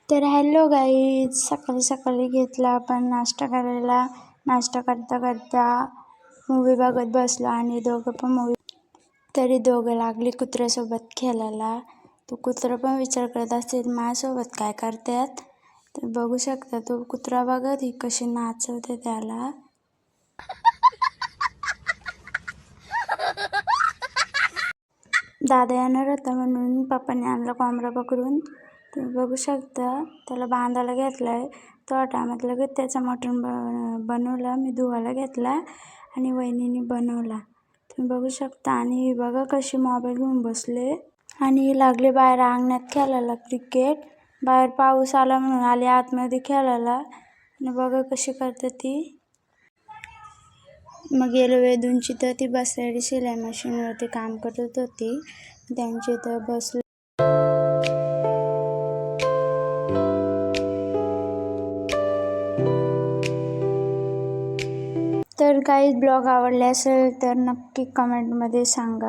तर hello guys, सकाळी सकाळी घेतला आपण नाश्ता करायला. नाश्ता करता करता मूवी बघत बसलो आणि दोघं पण मूवी. तरी दोघं लागली कुत्र्यासोबत खेळायला. तो कुत्रा पण विचार करत असेल माझ्यासोबत काय करतात. तर बघू शकता तो कुत्रा बघत ही कशी नाचवते त्याला. दादा येणार होता म्हणून पप्पाने आणला कोंबडा पकडून. तुम्ही बघू शकता त्याला बांधायला घेतलाय. तो टायमात लगेच त्याचा मटण बनवला. मी धुवायला घेतला आणि वहिनीने बनवला. तुम्ही बघू शकता. आणि बघा कशी मोबाईल घेऊन बसले आणि लागले बाहेर अंगणात खेळायला क्रिकेट. बाहेर पाऊस आला म्हणून आले आतमध्ये खेळायला. आणि बघा कशी करते ती. मग गेलो वेदूंची तर ती बसलेली शिलाई मशीनवरती काम करत होती. त्यांची तर बसलो. तर काही ब्लॉग आवडले असेल तर नक्की कमेंटमध्ये सांगा.